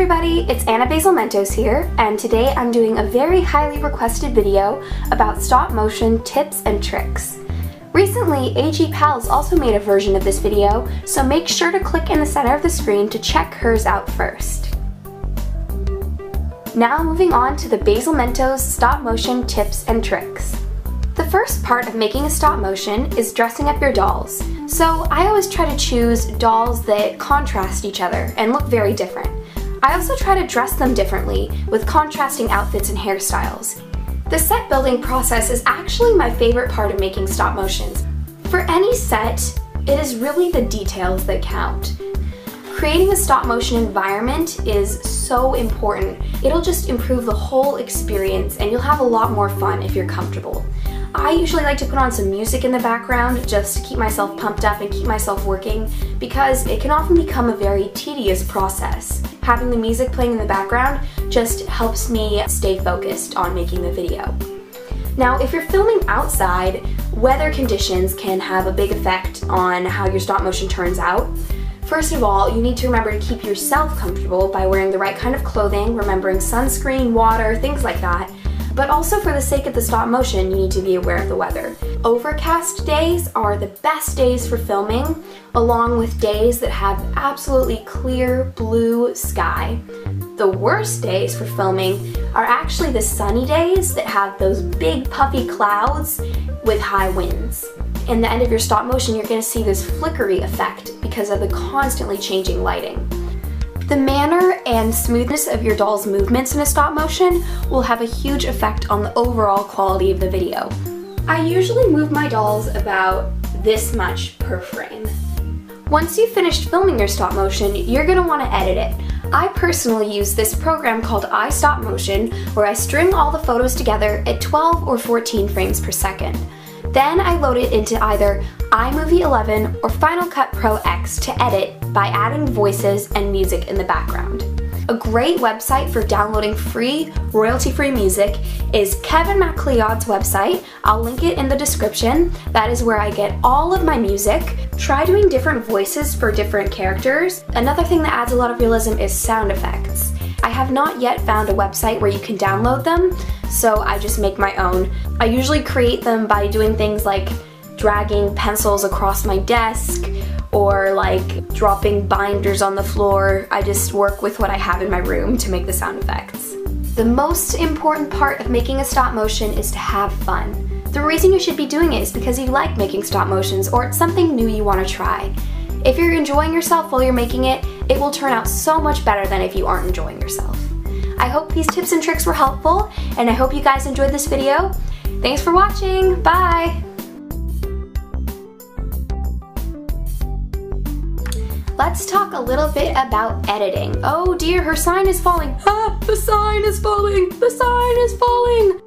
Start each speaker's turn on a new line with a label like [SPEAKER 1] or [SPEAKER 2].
[SPEAKER 1] everybody, it's Anna Basilmentos here, and today I'm doing a very highly requested video about stop motion tips and tricks. Recently, AG Pals also made a version of this video, so make sure to click in the center of the screen to check hers out first. Now moving on to the Basilmentos stop motion tips and tricks. The first part of making a stop motion is dressing up your dolls. So I always try to choose dolls that contrast each other and look very different. I also try to dress them differently with contrasting outfits and hairstyles. The set building process is actually my favorite part of making stop motions. For any set, it is really the details that count. Creating a stop motion environment is so important. It'll just improve the whole experience and you'll have a lot more fun if you're comfortable. I usually like to put on some music in the background just to keep myself pumped up and keep myself working because it can often become a very tedious process. Having the music playing in the background just helps me stay focused on making the video. Now, if you're filming outside, weather conditions can have a big effect on how your stop motion turns out. First of all, you need to remember to keep yourself comfortable by wearing the right kind of clothing, remembering sunscreen, water, things like that. But also for the sake of the stop motion, you need to be aware of the weather. Overcast days are the best days for filming, along with days that have absolutely clear blue sky. The worst days for filming are actually the sunny days that have those big puffy clouds with high winds. In the end of your stop motion, you're going to see this flickery effect because of the constantly changing lighting. The manner and smoothness of your doll's movements in a stop motion will have a huge effect on the overall quality of the video. I usually move my dolls about this much per frame. Once you've finished filming your stop motion, you're going to want to edit it. I personally use this program called iStopMotion, where I string all the photos together at 12 or 14 frames per second. Then I load it into either iMovie 11 or Final Cut Pro X to edit by adding voices and music in the background. A great website for downloading free, royalty-free music is Kevin MacLeod's website. I'll link it in the description. That is where I get all of my music. Try doing different voices for different characters. Another thing that adds a lot of realism is sound effects. I have not yet found a website where you can download them, so I just make my own. I usually create them by doing things like dragging pencils across my desk or like dropping binders on the floor. I just work with what I have in my room to make the sound effects. The most important part of making a stop motion is to have fun. The reason you should be doing it is because you like making stop motions or it's something new you want to try. If you're enjoying yourself while you're making it, it will turn out so much better than if you aren't enjoying yourself. I hope these tips and tricks were helpful, and I hope you guys enjoyed this video. Thanks for watching. Bye! Let's talk a little bit about editing. Oh dear, her sign is falling. Ah, the sign is falling! The sign is falling!